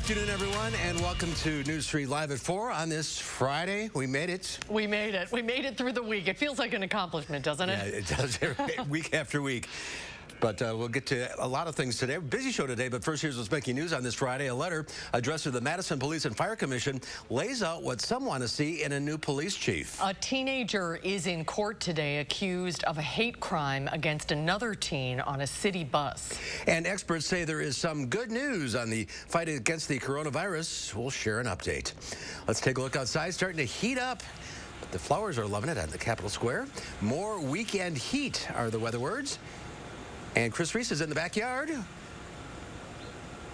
afternoon, everyone, and welcome to News 3 Live at 4 on this Friday. We made it. We made it. We made it through the week. It feels like an accomplishment, doesn't it? Yeah, it does week after week. But we'll get to a lot of things today. Busy show today, but first here's what's making news on this Friday. A letter addressed to the Madison Police and Fire Commission lays out what some want to see in a new police chief. A teenager is in court today accused of a hate crime against another teen on a city bus. And experts say there is some good news on the fight against the coronavirus. We'll share an update. Let's take a look outside. Starting to heat up. The flowers are loving it on the Capitol Square. More weekend heat are the weather words. And Chris Reese is in the backyard.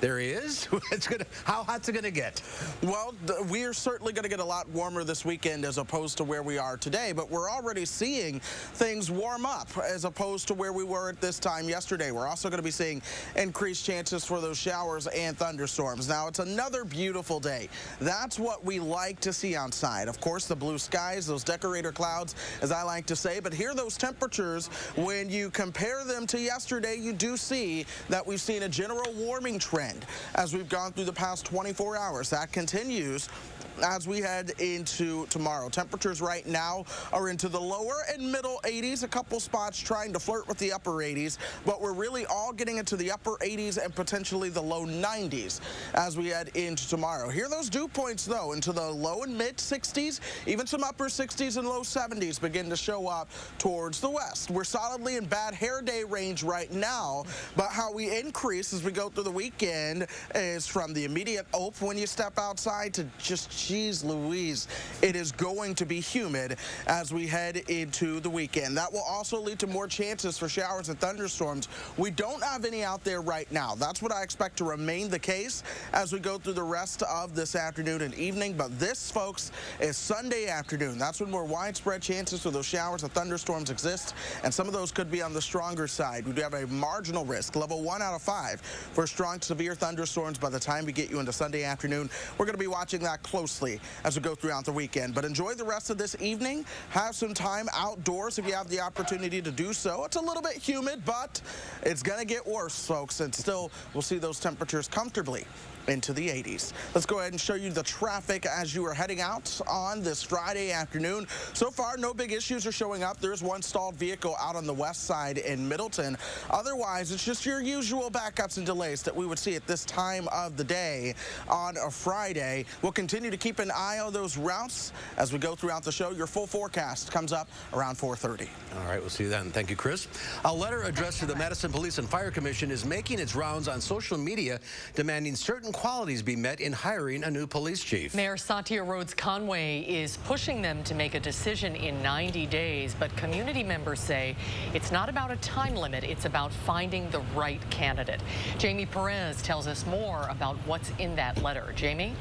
There he is. How hot's it going to get? Well, we're certainly going to get a lot warmer this weekend as opposed to where we are today, but we're already seeing things warm up as opposed to where we were at this time yesterday. We're also going to be seeing increased chances for those showers and thunderstorms. Now, it's another beautiful day. That's what we like to see outside. Of course, the blue skies, those decorator clouds, as I like to say, but here those temperatures, when you compare them to yesterday, you do see that we've seen a general warming trend as we've gone through the past 24 hours. That continues as we head into tomorrow. Temperatures right now are into the lower and middle 80s, a couple spots trying to flirt with the upper 80s, but we're really all getting into the upper 80s and potentially the low 90s as we head into tomorrow. Here those dew points, though, into the low and mid 60s, even some upper 60s and low 70s begin to show up towards the west. We're solidly in bad hair day range right now, but how we increase as we go through the weekend is from the immediate ope when you step outside to just, geez Louise, it is going to be humid as we head into the weekend. That will also lead to more chances for showers and thunderstorms. We don't have any out there right now. That's what I expect to remain the case as we go through the rest of this afternoon and evening. But this, folks, is Sunday afternoon. That's when more widespread chances for those showers and thunderstorms exist, and some of those could be on the stronger side. We do have a marginal risk, level 1 out of 5, for strong, severe thunderstorms by the time we get you into Sunday afternoon. We're going to be watching that closely as we go throughout the weekend. But enjoy the rest of this evening. Have some time outdoors if you have the opportunity to do so. It's a little bit humid, but it's going to get worse, folks, and still we'll see those temperatures comfortably into the 80s. Let's go ahead and show you the traffic as you are heading out on this Friday afternoon. So far, no big issues are showing up. There's one stalled vehicle out on the west side in Middleton. Otherwise, it's just your usual backups and delays that we would see at this time of the day on a Friday. We'll continue to keep an eye on those routes as we go throughout the show. Your full forecast comes up around 4:30. All right, we'll see you then. Thank you, Chris. A letter addressed to the Madison Police and Fire Commission is making its rounds on social media, demanding certain qualities be met in hiring a new police chief. Mayor Satya Rhodes Conway is pushing them to make a decision in 90 days, but community members say it's not about a time limit, it's about finding the right candidate. Jamie Perez tells us more about what's in that letter. Jamie?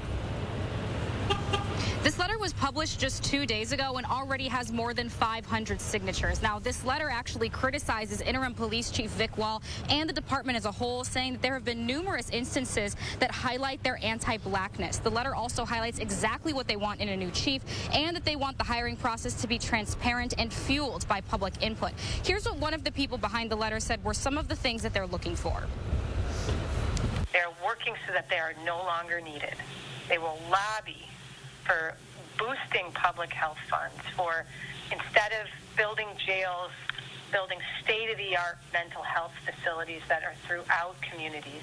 This letter was published just 2 days ago and already has more than 500 signatures. Now, this letter actually criticizes interim police chief Vic Wall and the department as a whole, saying that there have been numerous instances that highlight their anti-blackness. The letter also highlights exactly what they want in a new chief and that they want the hiring process to be transparent and fueled by public input. Here's what one of the people behind the letter said were some of the things that they're looking for. They're working so that they are no longer needed. They will lobby for boosting public health funds, for instead of building jails, building state-of-the-art mental health facilities that are throughout communities.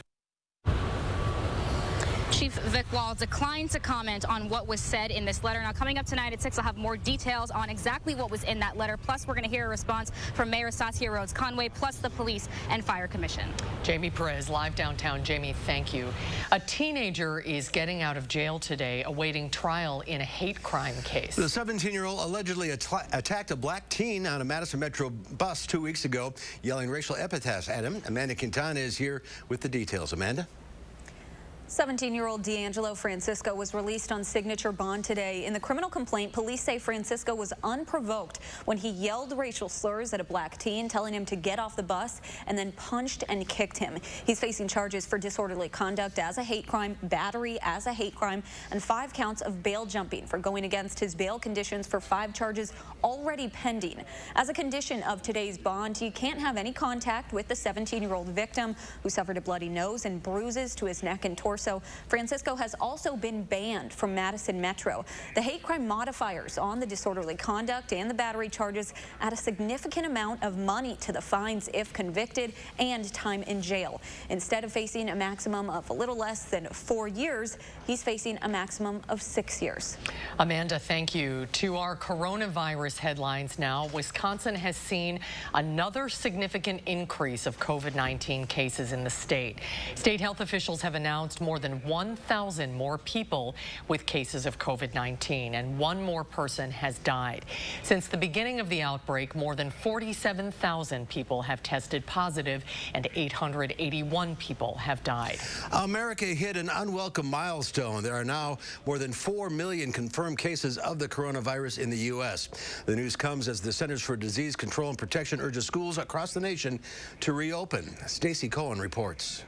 Chief Vic Wall declined to comment on what was said in this letter. Now, coming up tonight at 6, I'll have more details on exactly what was in that letter. Plus, we're going to hear a response from Mayor Satya Rhodes Conway, plus the Police and Fire Commission. Jamie Perez, live downtown. Jamie, thank you. A teenager is getting out of jail today, awaiting trial in a hate crime case. The 17-year-old allegedly attacked a black teen on a Madison Metro bus 2 weeks ago, yelling racial epithets at him. Amanda Quintana is here with the details. Amanda? 17-year-old D'Angelo Francisco was released on signature bond today. In the criminal complaint, police say Francisco was unprovoked when he yelled racial slurs at a black teen, telling him to get off the bus, and then punched and kicked him. He's facing charges for disorderly conduct as a hate crime, battery as a hate crime, and 5 counts of bail jumping for going against his bail conditions for 5 charges already pending. As a condition of today's bond, you can't have any contact with the 17-year-old victim, who suffered a bloody nose and bruises to his neck and torso torso. Francisco has also been banned from Madison Metro. The hate crime modifiers on the disorderly conduct and the battery charges add a significant amount of money to the fines if convicted and time in jail. Instead of facing a maximum of a little less than 4 years, he's facing a maximum of 6 years. Amanda, thank you. To our coronavirus headlines now. Wisconsin has seen another significant increase of COVID-19 cases in the state. State health officials have announced more than 1,000 more people with cases of COVID-19, and one more person has died. Since the beginning of the outbreak, more than 47,000 people have tested positive and 881 people have died. America hit an unwelcome milestone. There are now more than 4 million confirmed cases of the coronavirus in the U.S. The news comes as the Centers for Disease Control and Protection urges schools across the nation to reopen. Stacey Cohen reports.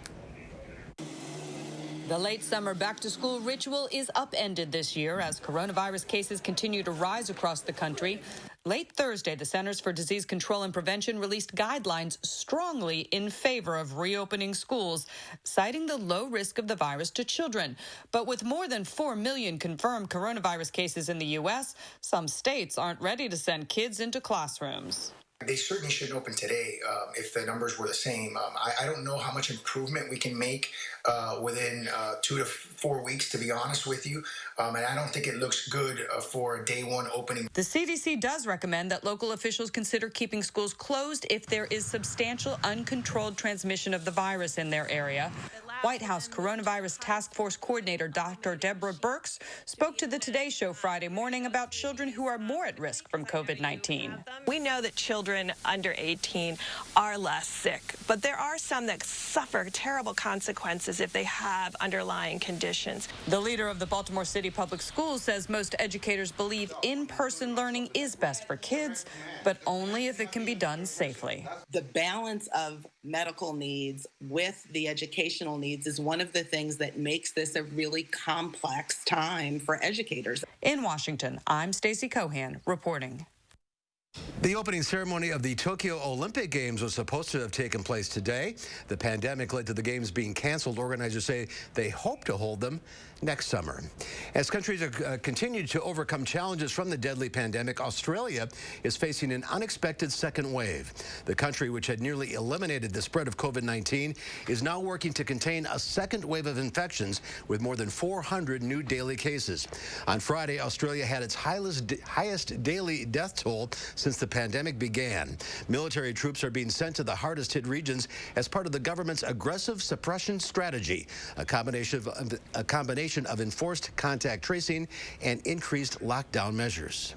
The late summer back-to-school ritual is upended this year as coronavirus cases continue to rise across the country. Late Thursday, the Centers for Disease Control and Prevention released guidelines strongly in favor of reopening schools, citing the low risk of the virus to children. But with more than 4 million confirmed coronavirus cases in the U.S., some states aren't ready to send kids into classrooms. They certainly shouldn't open today if the numbers were the same. I don't know how much improvement we can make within 2 to 4 weeks, to be honest with you. And I don't think it looks good for a day one opening. The CDC does recommend that local officials consider keeping schools closed if there is substantial uncontrolled transmission of the virus in their area. White House Coronavirus Task Force Coordinator Dr. Deborah Birx spoke to the Today Show Friday morning about children who are more at risk from COVID-19. We know that children under 18 are less sick, but there are some that suffer terrible consequences if they have underlying conditions. The leader of the Baltimore City Public Schools says most educators believe in-person learning is best for kids, but only if it can be done safely. The balance of medical needs with the educational needs is one of the things that makes this a really complex time for educators. In Washington, I'm Stacey Cohen reporting. The opening ceremony of the Tokyo Olympic Games was supposed to have taken place today. The pandemic led to the games being canceled. Organizers say they hope to hold them next summer. As countries continue to overcome challenges from the deadly pandemic, Australia is facing an unexpected second wave. The country, which had nearly eliminated the spread of COVID-19, is now working to contain a second wave of infections with more than 400 new daily cases. On Friday, Australia had its highest daily death toll since the pandemic began. Military troops are being sent to the hardest hit regions as part of the government's aggressive suppression strategy, a combination of enforced contact tracing and increased lockdown measures.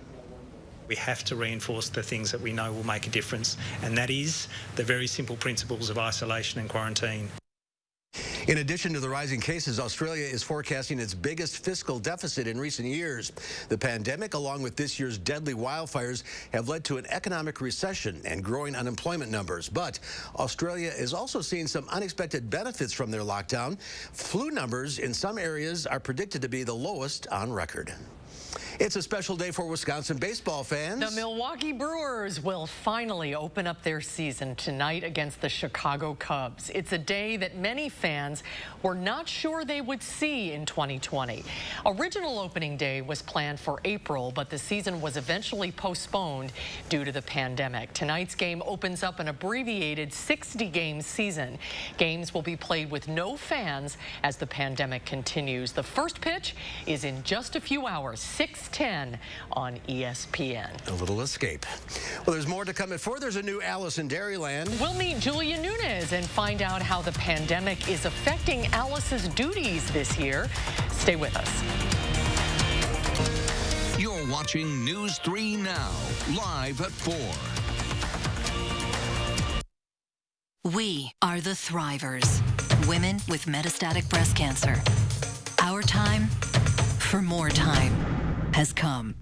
We have to reinforce the things that we know will make a difference, and that is the very simple principles of isolation and quarantine. In addition to the rising cases, Australia is forecasting its biggest fiscal deficit in recent years. The pandemic, along with this year's deadly wildfires, have led to an economic recession and growing unemployment numbers. But Australia is also seeing some unexpected benefits from their lockdown. Flu numbers in some areas are predicted to be the lowest on record. It's a special day for Wisconsin baseball fans. The Milwaukee Brewers will finally open up their season tonight against the Chicago Cubs. It's a day that many fans were not sure they would see in 2020. Original opening day was planned for April, but the season was eventually postponed due to the pandemic. Tonight's game opens up an abbreviated 60-game season. Games will be played with no fans as the pandemic continues. The first pitch is in just a few hours, 6:10 on ESPN. A little escape. Well, there's more to come at 4. There's a new Alice in Dairyland. We'll meet Julia Nunes and find out how the pandemic is affecting Alice's duties this year. Stay with us. You're watching News 3 Now, live at 4. We are the Thrivers, women with metastatic breast cancer. Our time for more time has come.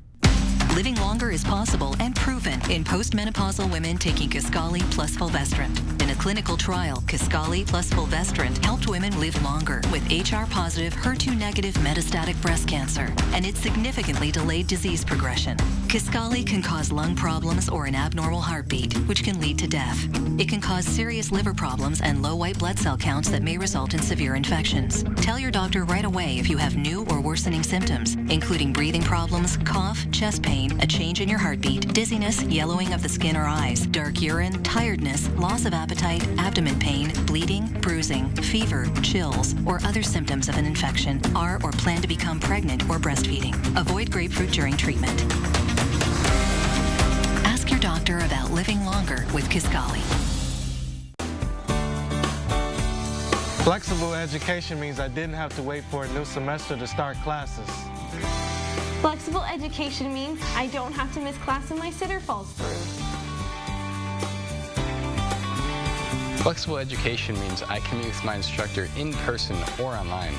Living longer is possible and proven in postmenopausal women taking Kisqali plus fulvestrant. In a clinical trial, Kisqali plus fulvestrant helped women live longer with HR-positive, HER2-negative metastatic breast cancer, and it significantly delayed disease progression. Kisqali can cause lung problems or an abnormal heartbeat, which can lead to death. It can cause serious liver problems and low white blood cell counts that may result in severe infections. Tell your doctor right away if you have new or worsening symptoms, including breathing problems, cough, chest pain, a change in your heartbeat, dizziness, yellowing of the skin or eyes, dark urine, tiredness, loss of appetite, abdomen pain, bleeding, bruising, fever, chills, or other symptoms of an infection, are or plan to become pregnant or breastfeeding. Avoid grapefruit during treatment. Ask your doctor about living longer with Kisqali. Flexible education means I didn't have to wait for a new semester to start classes. Flexible education means I don't have to miss class when my sitter falls through. Flexible education means I can meet with my instructor in person or online.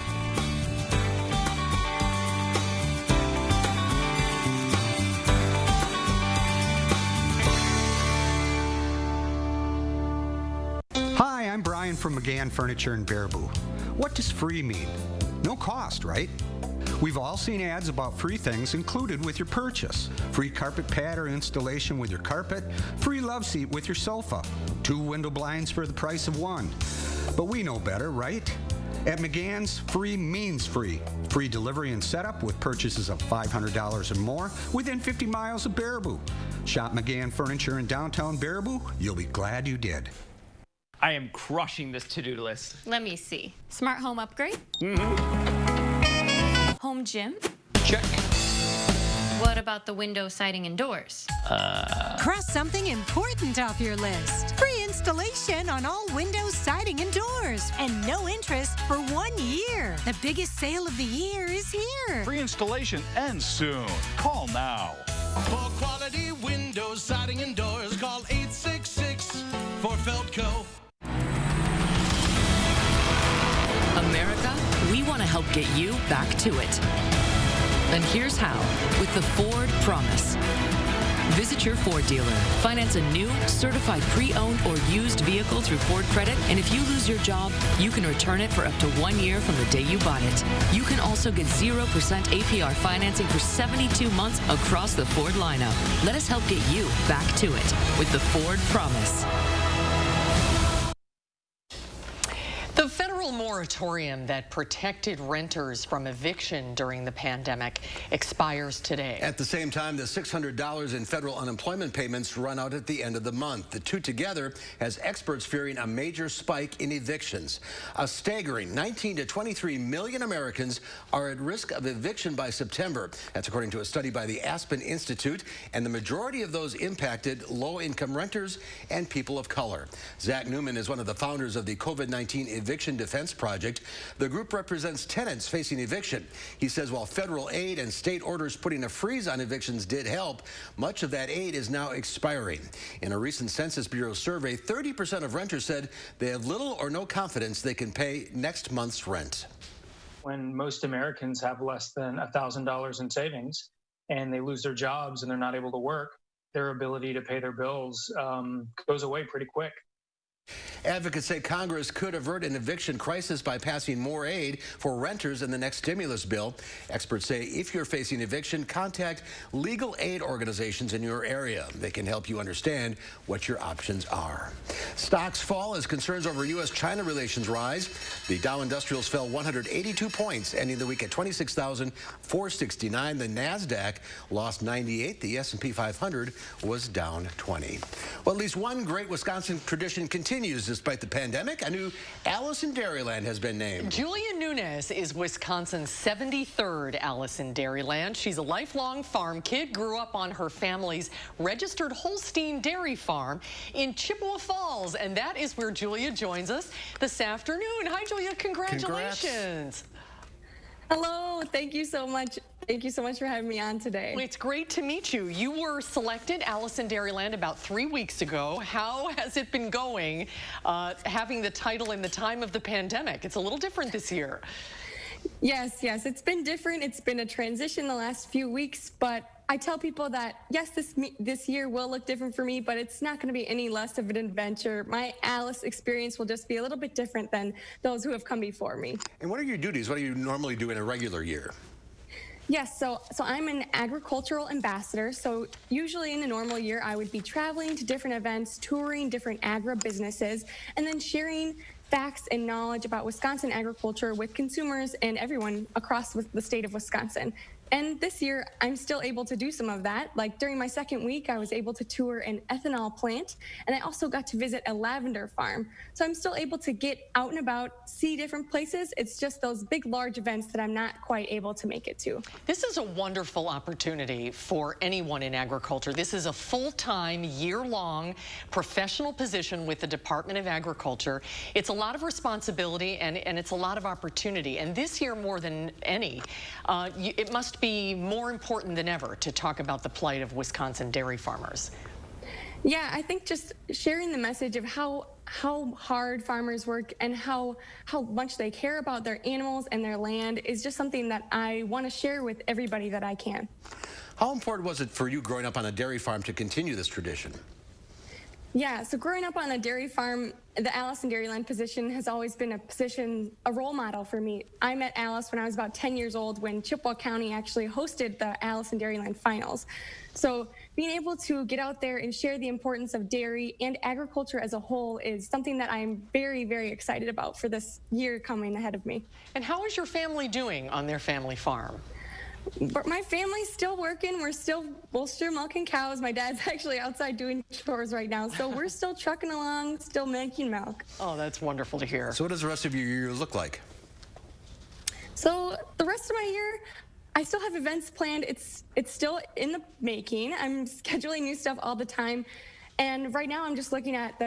Hi, I'm Brian from McGann Furniture in Baraboo. What does free mean? No cost, right? We've all seen ads about free things included with your purchase. Free carpet pad or installation with your carpet, free love seat with your sofa, 2 window blinds for the price of 1. But we know better, right? At McGann's, free means free. Free delivery and setup with purchases of $500 or more within 50 miles of Baraboo. Shop McGann Furniture in downtown Baraboo. You'll be glad you did. I am crushing this to-do list. Let me see. Smart home upgrade? Home gym? Check. What about the window, siding, and doors? Cross something important off your list. Free installation on all windows, siding, and doors. And no interest for 1 year. The biggest sale of the year is here. Free installation ends soon. Call now. For quality windows, siding, and doors, call 866 for Feltco. America, we want to help get you back to it. And here's how, with the Ford Promise. Visit your Ford dealer. Finance a new, certified pre-owned or used vehicle through Ford Credit, and if you lose your job, you can return it for up to 1 year from the day you bought it. You can also get 0% APR financing for 72 months across the Ford lineup. Let us help get you back to it with the Ford Promise. The federal moratorium that protected renters from eviction during the pandemic expires today. At the same time, the $600 in federal unemployment payments run out at the end of the month. The two together has experts fearing a major spike in evictions. A staggering 19 to 23 million Americans are at risk of eviction by September. That's according to a study by the Aspen Institute, and the majority of those impacted low-income renters and people of color. Zach Newman is one of the founders of the COVID-19 Eviction Defense Project. The group represents tenants facing eviction. He says while federal aid and state orders putting a freeze on evictions did help, much of that aid is now expiring. In a recent Census Bureau survey, 30% of renters said they have little or no confidence they can pay next month's rent. When most Americans have less than $1,000 in savings and they lose their jobs and they're not able to work, their ability to pay their bills goes away pretty quick. Advocates say Congress could avert an eviction crisis by passing more aid for renters in the next stimulus bill. Experts say if you're facing eviction, contact legal aid organizations in your area. They can help you understand what your options are. Stocks fall as concerns over U.S.-China relations rise. The Dow Industrials fell 182 points, ending the week at 26,469. The NASDAQ lost 98. The S&P 500 was down 20. Well, at least one great Wisconsin tradition continues despite the pandemic. A new Alice in Dairyland has been named. Julia Nunes is Wisconsin's 73rd Alice in Dairyland. She's a lifelong farm kid, grew up on her family's registered Holstein dairy farm in Chippewa Falls, and that is where Julia joins us this afternoon. Hi, Julia. Congratulations. Congrats. Hello. Thank you so much. Thank you so much for having me on today. Well, it's great to meet you. You were selected Alice in Dairyland about 3 weeks ago. How has it been going, having the title in the time of the pandemic? It's a little different this year. Yes, it's been different. It's been a transition the last few weeks, but I tell people that, yes, this year will look different for me, but it's not going to be any less of an adventure. My Alice experience will just be a little bit different than those who have come before me. And what are your duties? What do you normally do in a regular year? Yes, so I'm an agricultural ambassador. So usually in a normal year, I would be traveling to different events, touring different agribusinesses, and then sharing facts and knowledge about Wisconsin agriculture with consumers and everyone across the state of Wisconsin. And this year, I'm still able to do some of that. Like during my second week, I was able to tour an ethanol plant, and I also got to visit a lavender farm. So I'm still able to get out and about, see different places. It's just those big, large events that I'm not quite able to make it to. This is a wonderful opportunity for anyone in agriculture. This is a full-time, year-long professional position with the Department of Agriculture. It's a lot of responsibility and it's a lot of opportunity. And this year, more than any, it must be more important than ever to talk about the plight of Wisconsin dairy farmers. Yeah, I think just sharing the message of how hard farmers work and how much they care about their animals and their land is just something that I want to share with everybody that I can. How important was it for you growing up on a dairy farm to continue this tradition? Yeah, so growing up on a dairy farm, the Alice in Dairyland position has always been a role model for me. I met Alice when I was about 10 years old when Chippewa County actually hosted the Alice in Dairyland finals. So being able to get out there and share the importance of dairy and agriculture as a whole is something that I'm very, very excited about for this year coming ahead of me. And how is your family doing on their family farm? But my family's still working. We're still milking cows. My dad's actually outside doing chores right now. So we're still trucking along, still making milk. Oh, that's wonderful to hear. So what does the rest of your year look like? So the rest of my year, I still have events planned. It's still in the making. I'm scheduling new stuff all the time. And right now I'm just looking at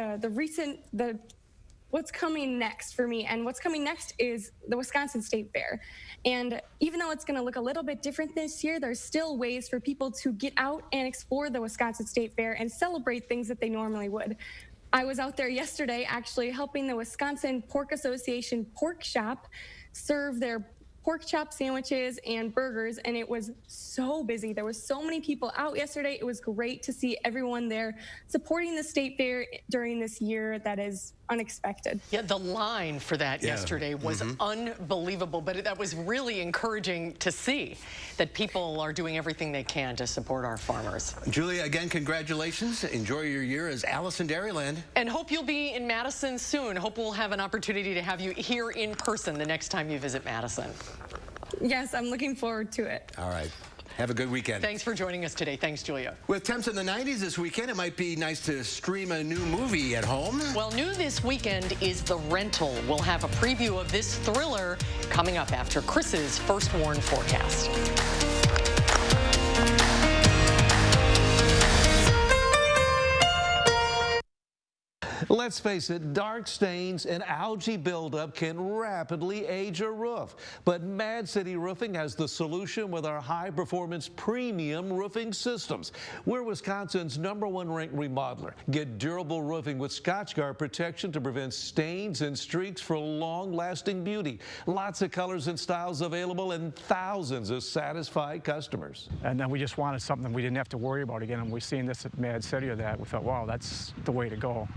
what's coming next for me. And what's coming next is the Wisconsin State Fair. And even though it's going to look a little bit different this year, there's still ways for people to get out and explore the Wisconsin State Fair and celebrate things that they normally would. I was out there yesterday actually helping the Wisconsin Pork Association Pork Shop serve their pork chop sandwiches and burgers, and it was so busy. There was so many people out yesterday. It was great to see everyone there supporting the state fair during this year that is unexpected. Yeah, the line for that yesterday was unbelievable, but that was really encouraging to see that people are doing everything they can to support our farmers. Julia, again, congratulations. Enjoy your year as Alice in Dairyland. And hope you'll be in Madison soon. Hope we'll have an opportunity to have you here in person the next time you visit Madison. Yes, I'm looking forward to it. All right. Have a good weekend. Thanks for joining us today. Thanks, Julia. With temps in the 90s this weekend, it might be nice to stream a new movie at home. Well, new this weekend is The Rental. We'll have a preview of this thriller coming up after Chris's First Warn forecast. Let's face it, dark stains and algae buildup can rapidly age a roof. But Mad City Roofing has the solution with our high-performance premium roofing systems. We're Wisconsin's #1 ranked remodeler. Get durable roofing with Scotchguard protection to prevent stains and streaks for long-lasting beauty. Lots of colors and styles available and thousands of satisfied customers. And then we just wanted something we didn't have to worry about again. And we've seen this at Mad City or that. We thought, wow, that's the way to go.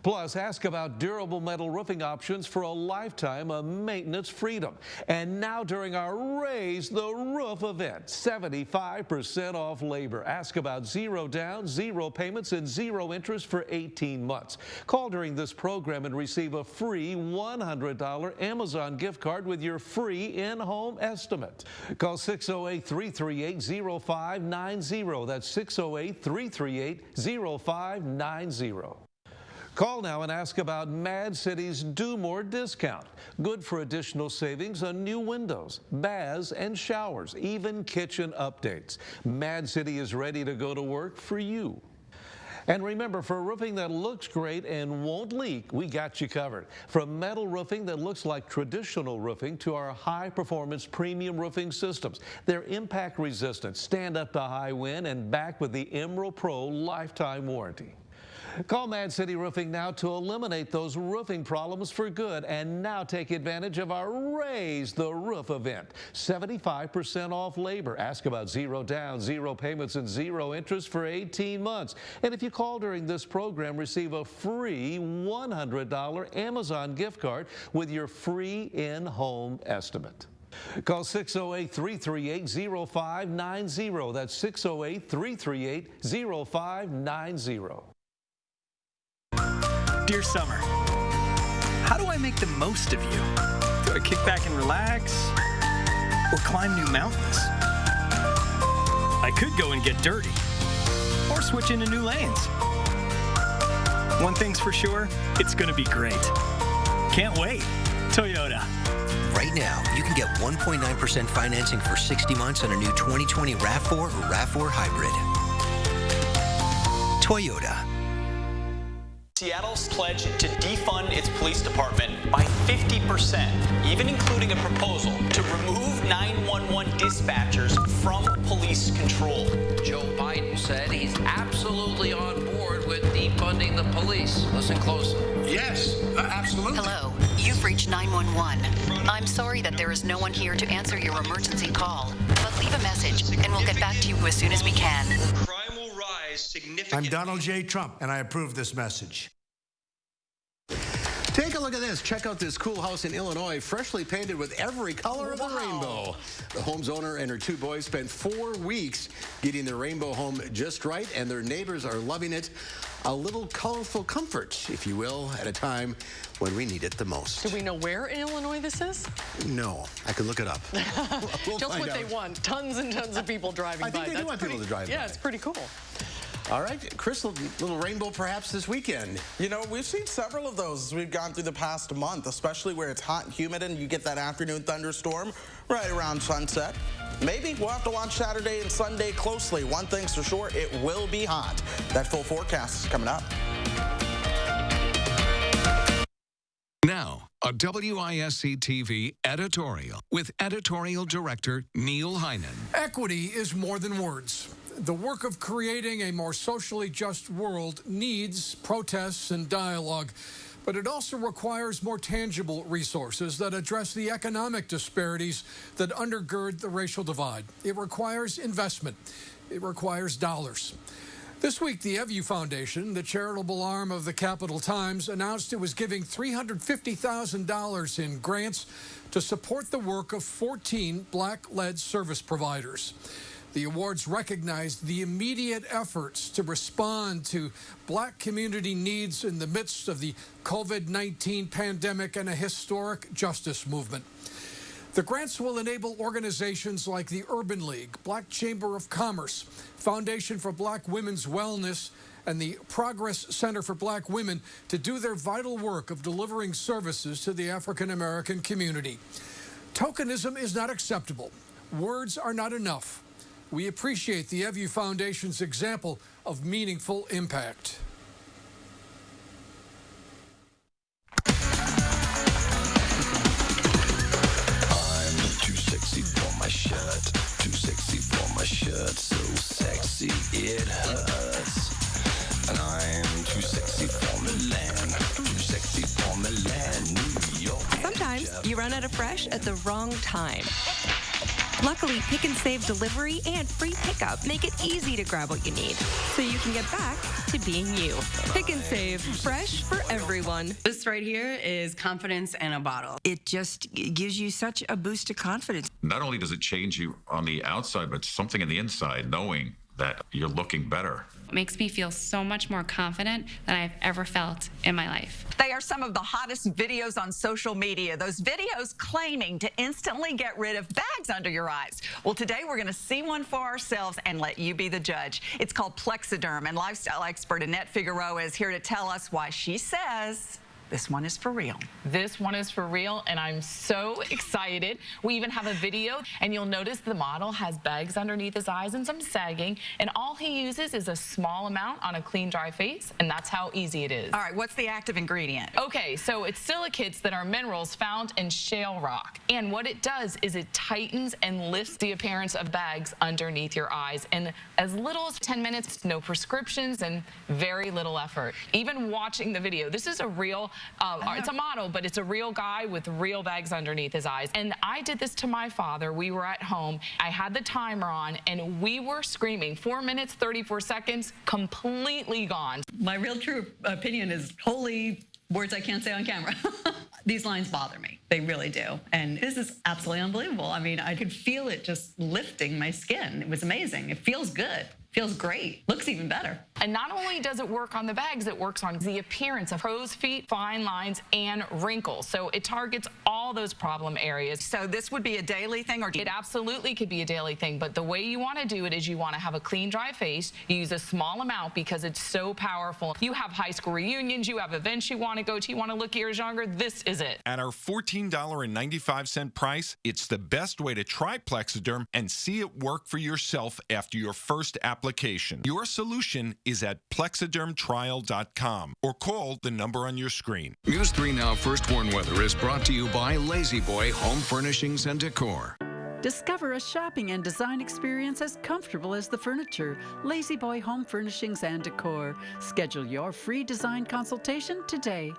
Plus, ask about durable metal roofing options for a lifetime of maintenance freedom. And now during our Raise the Roof event, 75% off labor. Ask about 0 down, 0 payments, and 0 interest for 18 months. Call during this program and receive a free $100 Amazon gift card with your free in-home estimate. Call 608-338-0590. That's 608-338-0590. Call now and ask about Mad City's Do More discount. Good for additional savings on new windows, baths, and showers, even kitchen updates. Mad City is ready to go to work for you. And remember, for roofing that looks great and won't leak, we got you covered. From metal roofing that looks like traditional roofing to our high-performance premium roofing systems. They're impact resistant, stand up to high wind, and backed with the Emerald Pro lifetime warranty. Call Mad City Roofing now to eliminate those roofing problems for good and now take advantage of our Raise the Roof event. 75% off labor. Ask about 0 down, 0 payments, and 0 interest for 18 months. And if you call during this program, receive a free $100 Amazon gift card with your free in-home estimate. Call 608-338-0590. That's 608-338-0590. Dear Summer, how do I make the most of you? Do I kick back and relax? Or climb new mountains? I could go and get dirty. Or switch into new lanes. One thing's for sure, it's gonna be great. Can't wait. Toyota. Right now, you can get 1.9% financing for 60 months on a new 2020 RAV4 or RAV4 Hybrid. Toyota. Seattle's pledge to defund its police department by 50%, even including a proposal to remove 911 dispatchers from police control. Joe Biden said he's absolutely on board with defunding the police. Listen closely. Yes, absolutely. Hello, you've reached 911. I'm sorry that there is no one here to answer your emergency call, but leave a message and we'll get back to you as soon as we can. Crime will rise significantly. I'm Donald J. Trump, and I approve this message. Take a look at this. Check out this cool house in Illinois, freshly painted with every color of the rainbow. The home's owner and her two boys spent 4 weeks getting their rainbow home just right, and their neighbors are loving it. A little colorful comfort, if you will, at a time when we need it the most. Do we know where in Illinois this is? No, I could look it up. We'll Just what they want. Tons and tons of people driving by. I think they do want people to drive by. Yeah, it's pretty cool. All right, Chris, little rainbow perhaps this weekend. You know, we've seen several of those as we've gone through the past month, especially where it's hot and humid and you get that afternoon thunderstorm right around sunset. Maybe we'll have to watch Saturday and Sunday closely. One thing's for sure, it will be hot. That full forecast is coming up. Now, a WISC-TV editorial with editorial director Neil Heinen. Equity is more than words. The work of creating a more socially just world needs protests and dialogue, but it also requires more tangible resources that address the economic disparities that undergird the racial divide. It requires investment. It requires dollars. This week, the EVU Foundation, the charitable arm of the Capital Times, announced it was giving $350,000 in grants to support the work of 14 Black-led service providers. The awards recognized the immediate efforts to respond to Black community needs in the midst of the COVID-19 pandemic and a historic justice movement. The grants will enable organizations like the Urban League, Black Chamber of Commerce, Foundation for Black Women's Wellness, and the Progress Center for Black Women to do their vital work of delivering services to the African American community. Tokenism is not acceptable. Words are not enough. We appreciate the EVU Foundation's example of meaningful impact. I'm too sexy for my shirt, too sexy for my shirt, so sexy it hurts. And I'm too sexy for Milan, too sexy for Milan, New York. Sometimes you run out of fresh at the wrong time. Luckily, Pick and Save delivery and free pickup make it easy to grab what you need, so you can get back to being you. Pick and Save, fresh for everyone. This right here is confidence in a bottle. It just gives you such a boost of confidence. Not only does it change you on the outside, but something in the inside, knowing that you're looking better. It makes me feel so much more confident than I've ever felt in my life. They are some of the hottest videos on social media. Those videos claiming to instantly get rid of bags under your eyes. Well, today we're going to see one for ourselves and let you be the judge. It's called Plexiderm, and lifestyle expert Annette Figueroa is here to tell us why she says this one is for real. This one is for real, and I'm so excited. We even have a video, and you'll notice the model has bags underneath his eyes and some sagging, and all he uses is a small amount on a clean, dry face, and that's how easy it is. All right, what's the active ingredient? Okay, so it's silicates that are minerals found in shale rock, and what it does is it tightens and lifts the appearance of bags underneath your eyes in as little as 10 minutes, no prescriptions, and very little effort. Even watching the video, this is a real it's a model, but it's a real guy with real bags underneath his eyes. And I did this to my father. We were at home. I had the timer on, and we were screaming. 4 minutes, 34 seconds, completely gone. My real true opinion is wholly words I can't say on camera. These lines bother me. They really do. And this is absolutely unbelievable. I mean, I could feel it just lifting my skin. It was amazing. It feels good. Feels great. Looks even better. And not only does it work on the bags, it works on the appearance of crow's feet, fine lines, and wrinkles. So it targets all those problem areas. So this would be a daily thing, or it absolutely could be a daily thing, but the way you want to do it is you want to have a clean, dry face. You use a small amount because it's so powerful. You have high school reunions, you have events you want to go to, you want to look years younger, this is it. At our $14.95 price, it's the best way to try Plexiderm and see it work for yourself after your first application. Your solution is at plexidermtrial.com or call the number on your screen. News 3 Now First Warn Weather is brought to you by Lazy Boy Home Furnishings and Decor. Discover a shopping and design experience as comfortable as the furniture. Lazy Boy Home Furnishings and Decor. Schedule your free design consultation today.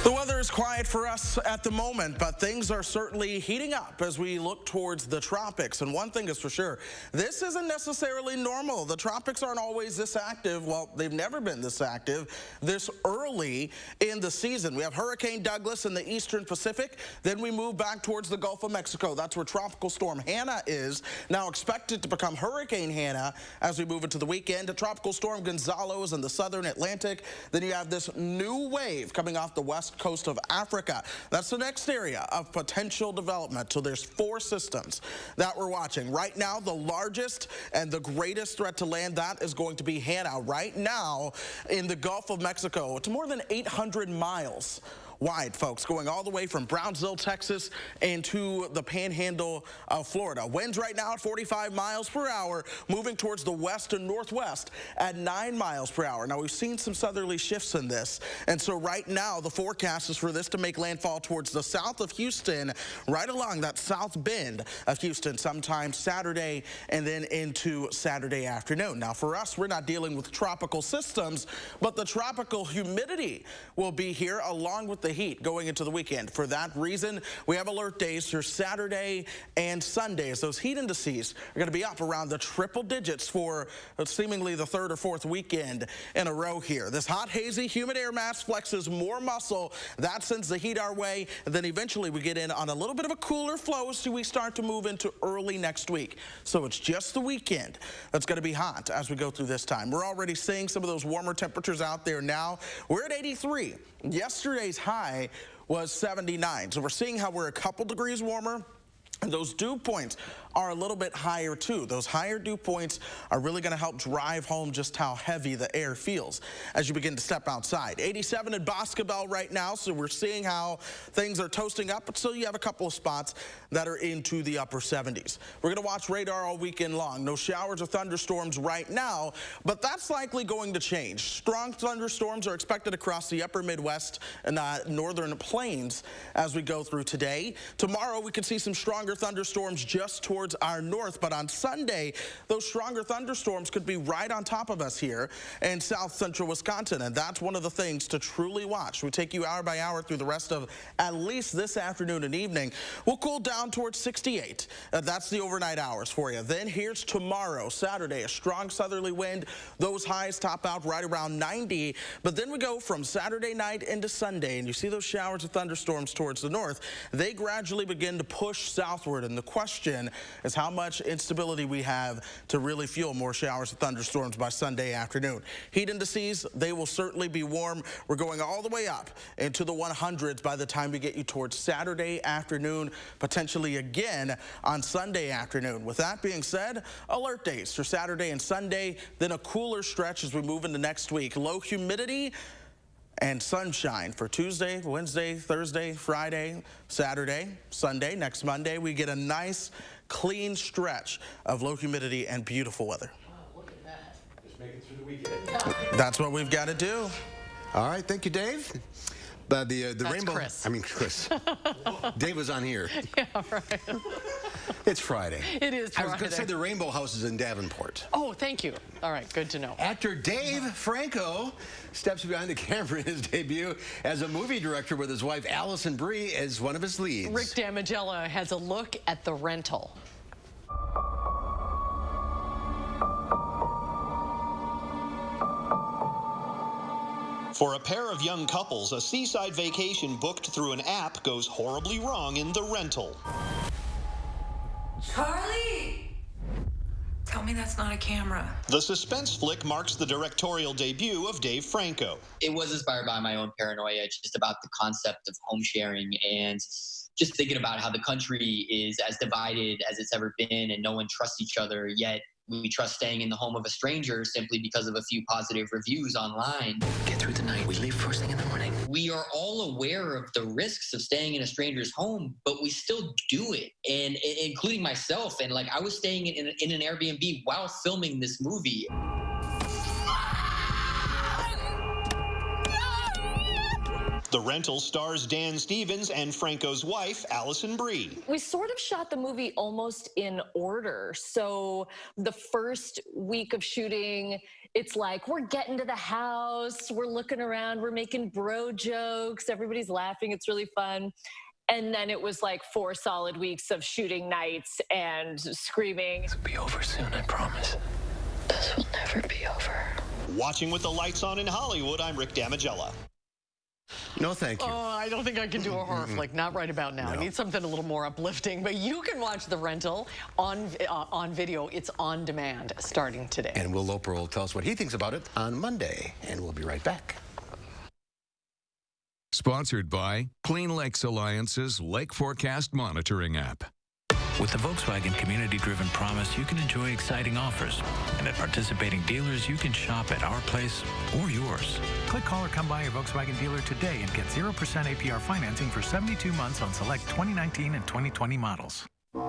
The weather is quiet for us at the moment, but things are certainly heating up as we look towards the tropics. And one thing is for sure, this isn't necessarily normal. The tropics aren't always this active. Well, they've never been this active this early in the season. We have Hurricane Douglas in the eastern Pacific. Then we move back towards the Gulf of Mexico. That's where Tropical Storm Hannah is, now expected to become Hurricane Hannah as we move into the weekend. A Tropical Storm Gonzalo is in the southern Atlantic. Then you have this new wave coming off the west coast of Africa. That's the next area of potential development. So there's 4 systems that we're watching. Right now, the largest and the greatest threat to land, that is going to be Hannah. Right now in the Gulf of Mexico, it's more than 800 miles wide, folks, going all the way from Brownsville, Texas, into the panhandle of Florida. Winds right now at 45 miles per hour, moving towards the west and northwest at 9 miles per hour. Now, we've seen some southerly shifts in this, and so right now the forecast is for this to make landfall towards the south of Houston, right along that south bend of Houston sometime Saturday and then into Saturday afternoon. Now, for us, we're not dealing with tropical systems, but the tropical humidity will be here along with the heat going into the weekend. For that reason, we have alert days for Saturday and Sundays. Those heat indices are going to be up around the triple digits for seemingly the 3rd or 4th weekend in a row here. This hot, hazy, humid air mass flexes more muscle. That sends the heat our way. And then eventually we get in on a little bit of a cooler flow as we start to move into early next week. So it's just the weekend that's going to be hot as we go through this time. We're already seeing some of those warmer temperatures out there now. We're at 83. Yesterday's high was 79. So we're seeing how we're a couple degrees warmer. And those dew points are a little bit higher too. Those higher dew points are really going to help drive home just how heavy the air feels as you begin to step outside. 87 in Boscobel right now, so we're seeing how things are toasting up, but still you have a couple of spots that are into the upper 70s. We're going to watch radar all weekend long. No showers or thunderstorms right now, but that's likely going to change. Strong thunderstorms are expected across the upper Midwest and northern plains as we go through today. Tomorrow we could see some stronger thunderstorms just towards our north, but on Sunday, those stronger thunderstorms could be right on top of us here in south central Wisconsin, and that's one of the things to truly watch. We take you hour by hour through the rest of at least this afternoon and evening. We'll cool down towards 68. That's the overnight hours for you. Then here's tomorrow, Saturday, a strong southerly wind. Those highs top out right around 90, but then we go from Saturday night into Sunday, and you see those showers of thunderstorms towards the north. They gradually begin to push southward, and the question is how much instability we have to really fuel more showers and thunderstorms by Sunday afternoon. Heat indices, they will certainly be warm. We're going all the way up into the 100s by the time we get you towards Saturday afternoon, potentially again on Sunday afternoon. With that being said, alert days for Saturday and Sunday, then a cooler stretch as we move into next week. Low humidity and sunshine for Tuesday, Wednesday, Thursday, Friday, Saturday, Sunday. Next Monday, we get a nice, clean stretch of low humidity and beautiful weather. Wow, look at that. Just make it through the weekend. That's what we've got to do. All right, thank you, Dave. But the rainbow. Chris. I mean, Chris. Dave was on here. Yeah, right. It's Friday. It is Friday. I was going to say the Rainbow House is in Davenport. Oh, thank you. All right, good to know. Actor Dave Franco steps behind the camera in his debut as a movie director with his wife Allison Brie as one of his leads. Rick Damigella has a look at The Rental. For a pair of young couples, a seaside vacation booked through an app goes horribly wrong in the rental. Charlie! Tell me that's not a camera. The suspense flick marks the directorial debut of Dave Franco. It was inspired by my own paranoia, just about the concept of home sharing and just thinking about how the country is as divided as it's ever been and no one trusts each other, yet we trust staying in the home of a stranger simply because of a few positive reviews online. Get through the night. We leave first thing in the morning. We are all aware of the risks of staying in a stranger's home, but we still do it, and including myself. And like, I was staying in an Airbnb while filming this movie. The rental stars Dan Stevens and Franco's wife, Allison Brie. We sort of shot the movie almost in order. So the first week of shooting, it's like, we're getting to the house, we're looking around, we're making bro jokes, everybody's laughing, it's really fun. And then it was like 4 solid weeks of shooting nights and screaming. It'll be over soon, I promise. This will never be over. Watching with the lights on in Hollywood, I'm Rick Damigella. No, thank you. Oh, I don't think I can do a horror flick. Not right about now. No. I need something a little more uplifting. But you can watch The Rental on video. It's on demand starting today. And Will Loper will tell us what he thinks about it on Monday. And we'll be right back. Sponsored by Clean Lakes Alliance's Lake Forecast Monitoring app. With the Volkswagen community-driven promise, you can enjoy exciting offers. And at participating dealers, you can shop at our place or yours. Click, call, or come by your Volkswagen dealer today and get 0% APR financing for 72 months on select 2019 and 2020 models.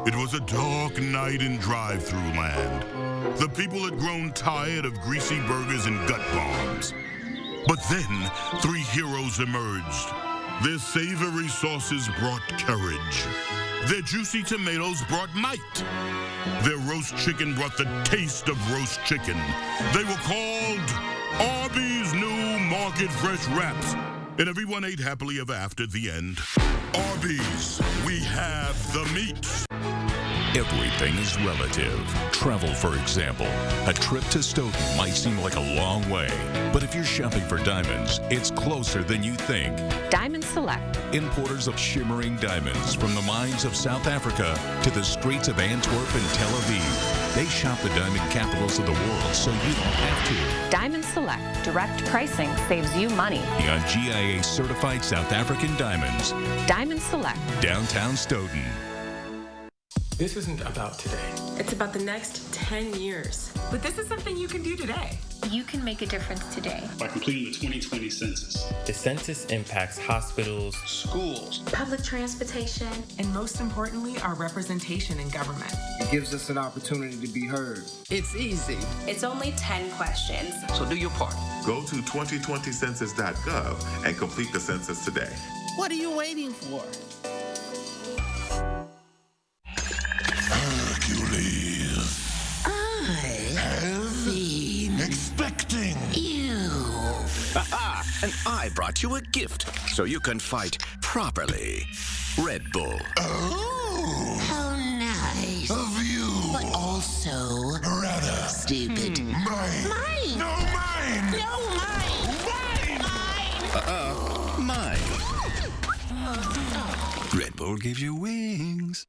It was a dark night in drive-thru land. The people had grown tired of greasy burgers and gut bombs. But then, 3 heroes emerged. Their savory sauces brought courage. Their juicy tomatoes brought might. Their roast chicken brought the taste of roast chicken. They were called Arby's New Market Fresh Wraps. And everyone ate happily ever after at the end. Arby's, we have the meat. Everything is relative. Travel, for example. A trip to Stoughton might seem like a long way, but if you're shopping for diamonds, it's closer than you think. Diamond Select. Importers of shimmering diamonds from the mines of South Africa to the streets of Antwerp and Tel Aviv. They shop the diamond capitals of the world so you don't have to. Diamond Select. Direct pricing saves you money. On GIA certified South African diamonds. Diamond Select. Downtown Stoughton. This isn't about today. It's about the next 10 years. But this is something you can do today. You can make a difference today. By completing the 2020 census. The census impacts hospitals, schools, public transportation, and most importantly, our representation in government. It gives us an opportunity to be heard. It's easy. It's only 10 questions. So do your part. Go to 2020census.gov and complete the census today. What are you waiting for? Hercules. I have been expecting you. Aha! And I brought you a gift so you can fight properly. Red Bull. Oh! How nice. Of you. But also... rather... stupid. Mine. Mine. No, mine. No, mine. Mine. Red Bull gives you wings.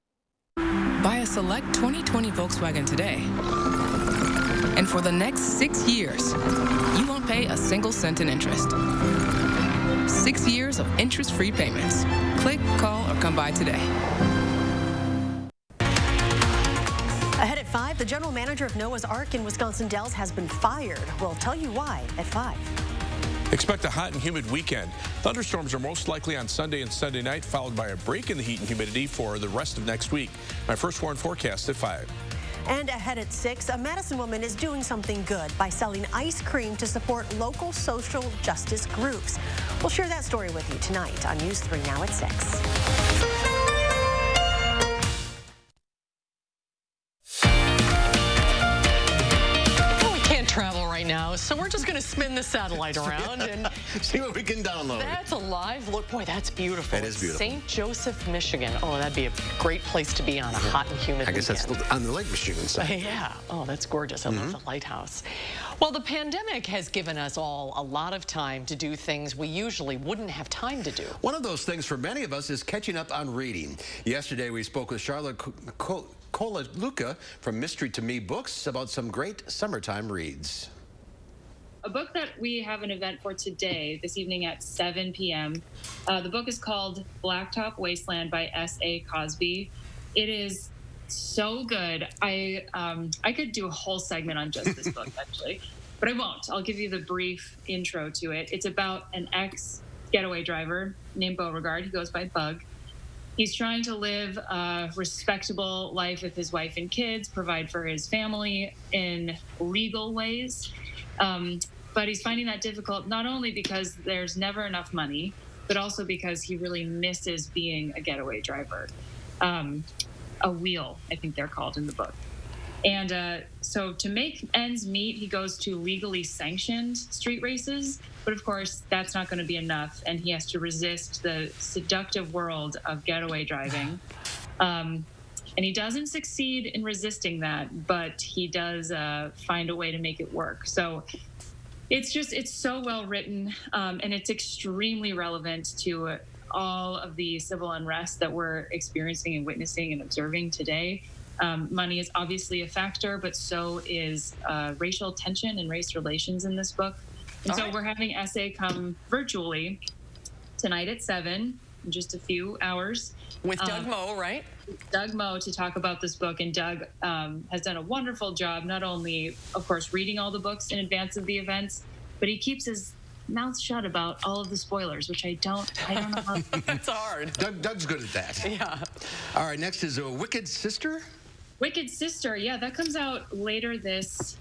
Buy a select 2020 Volkswagen today. And for the next 6 years, you won't pay a single cent in interest. 6 years of interest-free payments. Click, call, or come by today. Ahead at 5, the general manager of Noah's Ark in Wisconsin Dells has been fired. We'll tell you why at 5. Expect a hot and humid weekend. Thunderstorms are most likely on Sunday and Sunday night, followed by a break in the heat and humidity for the rest of next week. My first warn forecast at 5. And ahead at 6, a Madison woman is doing something good by selling ice cream to support local social justice groups. We'll share that story with you tonight on News 3 now at 6. Travel right right now, so we're just going to spin the satellite around and see what we can download. That's a live look. Boy, that's beautiful. It is beautiful. St. Joseph, Michigan. Oh, that'd be a great place to be on a hot and humid I guess weekend. that's on the Lake Michigan side. Yeah. Oh, that's gorgeous. I love the lighthouse. Well, the pandemic has given us all a lot of time to do things we usually wouldn't have time to do. One of those things for many of us is catching up on reading. Yesterday, we spoke with Charlotte Luca from Mystery to Me Books about some great summertime reads. A book that we have an event for today, this evening at 7 p.m. The book is called Blacktop Wasteland by S.A. Cosby. It is so good. I could do a whole segment on just this book, actually, but I won't. I'll give you the brief intro to it. It's about an ex-getaway driver named Beauregard. He goes by Bug. He's trying to live a respectable life with his wife and kids, provide for his family in legal ways. But he's finding that difficult, not only because there's never enough money, but also because he really misses being a getaway driver. A wheel, I think they're called in the book. And so to make ends meet, he goes to legally sanctioned street races. But of course, that's not going to be enough. And he has to resist the seductive world of getaway driving. And he doesn't succeed in resisting that, but he does find a way to make it work. So it's so well written, and it's extremely relevant to all of the civil unrest that we're experiencing and witnessing and observing today. Money is obviously a factor, but so is racial tension and race relations in this book. And so we're having S.A. come virtually tonight at 7, in just a few hours. With Doug Moe, right? Doug Moe to talk about this book. And Doug has done a wonderful job, not only, of course, reading all the books in advance of the events, but he keeps his mouth shut about all of the spoilers, which I don't know how. That's hard. Doug's good at that. Yeah. All right, next is a Wicked Sister. Wicked Sister, yeah, that comes out later this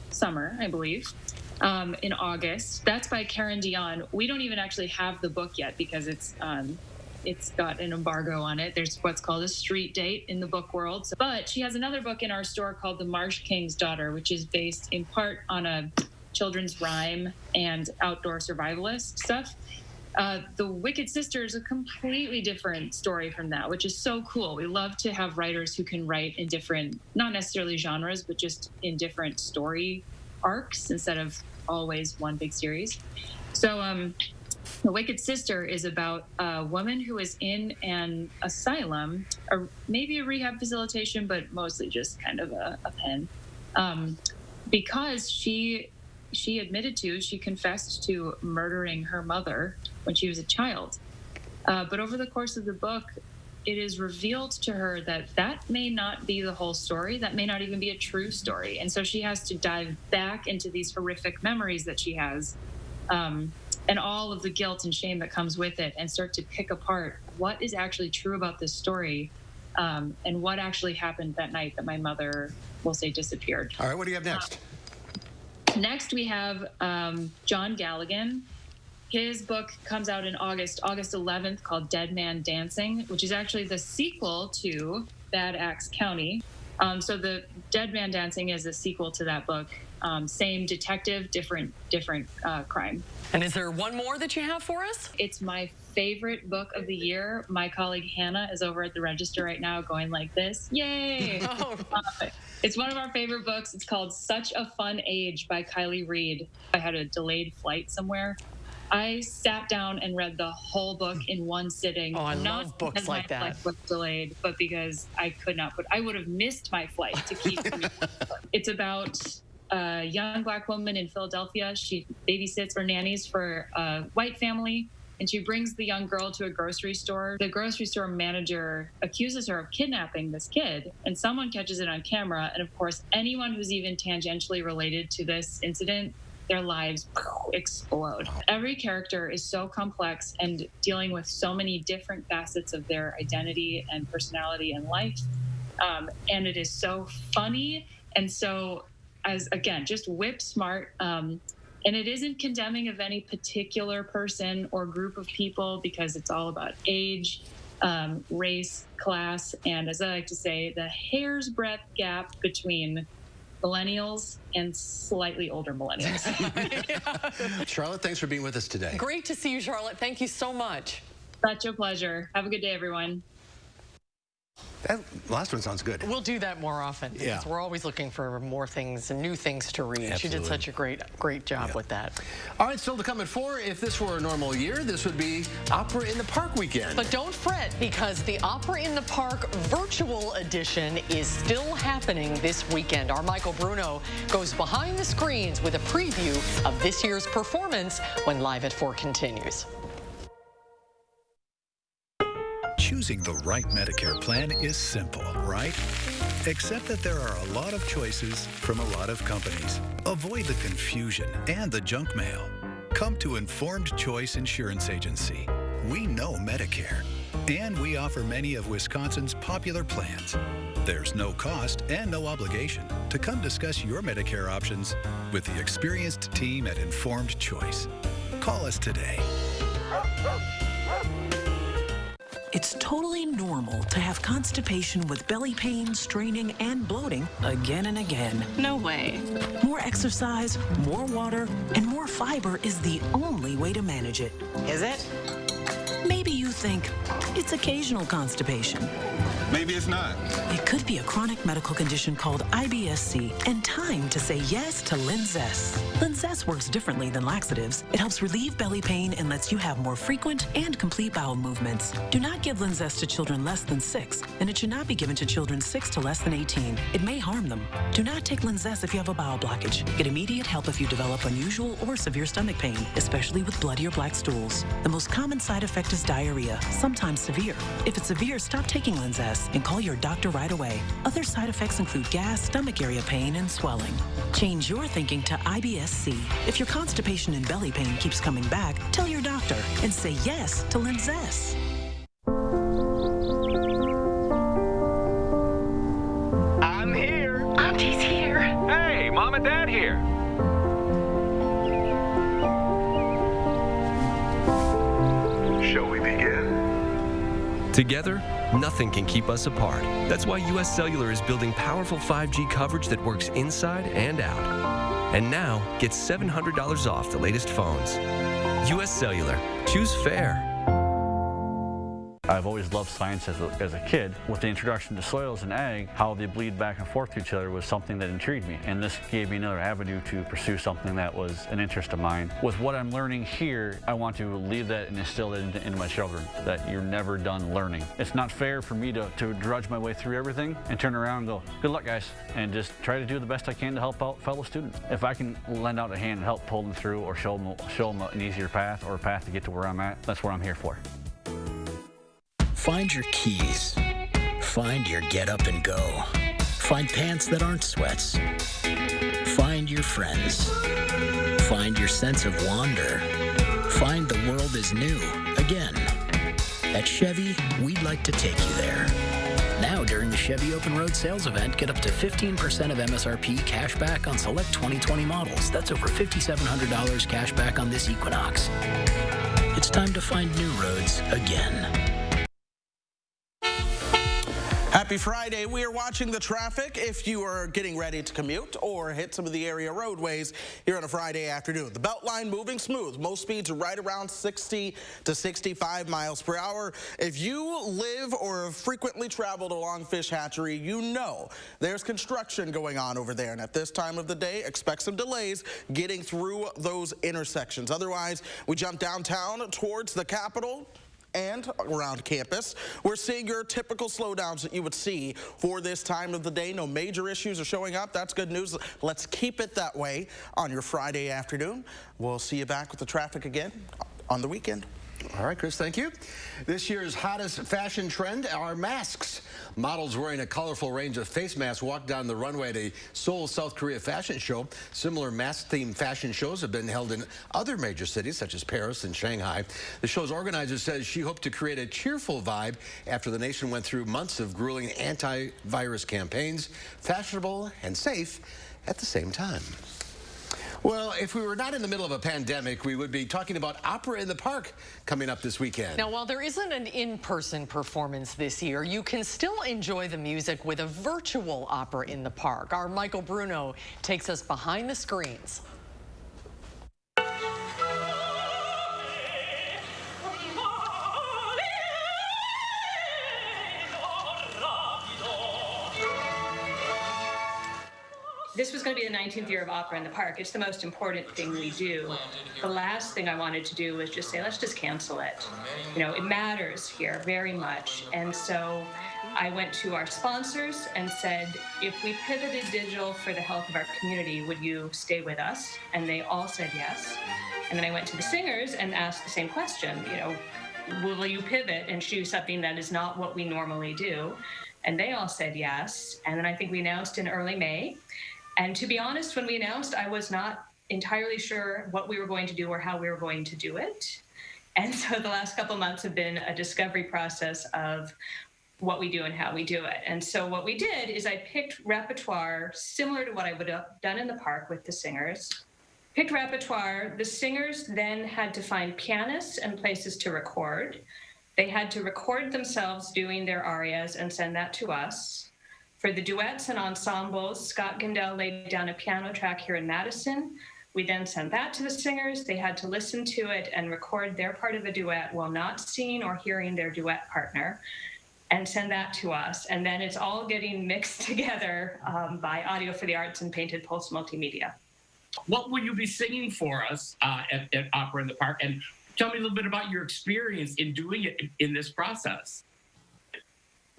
summer, I believe, in August. That's by Karen Dion. We don't even actually have the book yet because it's got an embargo on it. There's what's called a street date in the book world. But she has another book in our store called The Marsh King's Daughter, which is based in part on a children's rhyme and outdoor survivalist stuff. The Wicked Sister is a completely different story from that, which is so cool. We love to have writers who can write in different, not necessarily genres, but just in different story arcs instead of always one big series. So The Wicked Sister is about a woman who is in an asylum, or maybe a rehab facilitation, but mostly just kind of a pen, because she confessed to murdering her mother when she was a child. But over the course of the book, it is revealed to her that may not be the whole story. That may not even be a true story. And so she has to dive back into these horrific memories that she has, and all of the guilt and shame that comes with it, and start to pick apart what is actually true about this story, and what actually happened that night that my mother, we'll say, disappeared. All right, what do you have next? Next, we have John Galligan. His book comes out in August 11th, called Dead Man Dancing, which is actually the sequel to Bad Axe County. So the Dead Man Dancing is a sequel to that book. Same detective, different crime. And is there one more that you have for us? It's my favorite book of the year. My colleague Hannah is over at the register right now going like this. Yay! It's one of our favorite books. It's called Such a Fun Age by Kylie Reed. I had a delayed flight somewhere. I sat down and read the whole book in one sitting. Oh, I love books like that. My flight was delayed, but because I could not I would have missed my flight to keep reading. It's about a young Black woman in Philadelphia. She babysits or nannies for a white family, and she brings the young girl to a grocery store. The grocery store manager accuses her of kidnapping this kid, and someone catches it on camera. And of course, anyone who's even tangentially related to this incident, their lives explode. Every character is so complex and dealing with so many different facets of their identity and personality and life. And it is so funny and so, just whip smart. And it isn't condemning of any particular person or group of people, because it's all about age, race, class, and as I like to say, the hair's breadth gap between millennials and slightly older millennials. Charlotte, thanks for being with us today. Great to see you, Charlotte. Thank you so much. Such a pleasure. Have a good day, everyone. That last one sounds good. We'll do that more often. Yeah. Because we're always looking for more things and new things to read. Absolutely. She did such a great job with that. All right, still to come at 4. If this were a normal year, this would be Opera in the Park weekend. But don't fret, because the Opera in the Park virtual edition is still happening this weekend. Our Michael Bruno goes behind the screens with a preview of this year's performance when Live at 4 continues. Choosing the right Medicare plan is simple, right? Except that there are a lot of choices from a lot of companies. Avoid the confusion and the junk mail. Come to Informed Choice Insurance Agency. We know Medicare, and we offer many of Wisconsin's popular plans. There's no cost and no obligation to come discuss your Medicare options with the experienced team at Informed Choice. Call us today. It's totally normal to have constipation with belly pain, straining, and bloating again and again. No way. More exercise, more water, and more fiber is the only way to manage it. Is it? Maybe you think it's occasional constipation. Maybe it's not. It could be a chronic medical condition called IBS-C, and time to say yes to Linzess. Linzess works differently than laxatives. It helps relieve belly pain and lets you have more frequent and complete bowel movements. Do not give Linzess to children less than 6, and it should not be given to children 6 to less than 18. It may harm them. Do not take Linzess if you have a bowel blockage. Get immediate help if you develop unusual or severe stomach pain, especially with bloody or black stools. The most common side effect is diarrhea, sometimes severe. If it's severe, stop taking Linzess and call your doctor right away. Other side effects include gas, stomach area pain, and swelling. Change your thinking to IBS-C. If your constipation and belly pain keeps coming back, tell your doctor and say yes to Linzess. I'm here. Auntie's here. Hey, Mom and Dad here. Shall we begin? Together, nothing can keep us apart. That's why U.S. Cellular is building powerful 5G coverage that works inside and out. And now, get $700 off the latest phones. U.S. Cellular. Choose fair. I've always loved science as a kid. With the introduction to soils and ag, how they bleed back and forth to each other was something that intrigued me. And this gave me another avenue to pursue something that was an interest of mine. With what I'm learning here, I want to leave that and instill it into my children, that you're never done learning. It's not fair for me to drudge my way through everything and turn around and go, good luck, guys, and just try to do the best I can to help out fellow students. If I can lend out a hand and help pull them through or show them an easier path or a path to get to where I'm at, that's what I'm here for. Find your keys. Find your get up and go. Find pants that aren't sweats. Find your friends. Find your sense of wonder. Find the world is new again. At Chevy, we'd like to take you there. Now, during the Chevy Open Road Sales Event, get up to 15% of MSRP cash back on select 2020 models. That's over $5,700 cash back on this Equinox. It's time to find new roads again. Happy Friday. We are watching the traffic if you are getting ready to commute or hit some of the area roadways here on a Friday afternoon. The Beltline moving smooth. Most speeds are right around 60 to 65 miles per hour. If you live or have frequently traveled along Fish Hatchery, you know there's construction going on over there. And at this time of the day, expect some delays getting through those intersections. Otherwise, we jump downtown towards the Capitol and around campus. We're seeing your typical slowdowns that you would see for this time of the day. No major issues are showing up. That's good news. Let's keep it that way on your Friday afternoon. We'll see you back with the traffic again on the weekend. All right, Chris, thank you. This year's hottest fashion trend are masks. Models wearing a colorful range of face masks walked down the runway at a Seoul, South Korea fashion show. Similar mask-themed fashion shows have been held in other major cities, such as Paris and Shanghai. The show's organizer says she hoped to create a cheerful vibe after the nation went through months of grueling anti-virus campaigns, fashionable and safe at the same time. Well, if we were not in the middle of a pandemic, we would be talking about Opera in the Park coming up this weekend. Now, while there isn't an in-person performance this year, you can still enjoy the music with a virtual Opera in the Park. Our Michael Bruno takes us behind the screens. This was going to be the 19th year of Opera in the Park. It's the most important thing we do. The last thing I wanted to do was just say, let's just cancel it. You know, it matters here very much. And so I went to our sponsors and said, if we pivoted digital for the health of our community, would you stay with us? And they all said yes. And then I went to the singers and asked the same question, you know, will you pivot and choose something that is not what we normally do? And they all said yes. And then I think we announced in early May. And to be honest, when we announced, I was not entirely sure what we were going to do or how we were going to do it. And so the last couple months have been a discovery process of what we do and how we do it. And so what we did is I picked repertoire similar to what I would have done in the park with the singers. Picked repertoire. The singers then had to find pianists and places to record. They had to record themselves doing their arias and send that to us. For the duets and ensembles, Scott Gindel laid down a piano track here in Madison. We then sent that to the singers. They had to listen to it and record their part of a duet while not seeing or hearing their duet partner and send that to us. And then it's all getting mixed together by Audio for the Arts and Painted Pulse Multimedia. What will you be singing for us at Opera in the Park? And tell me a little bit about your experience in doing it in this process.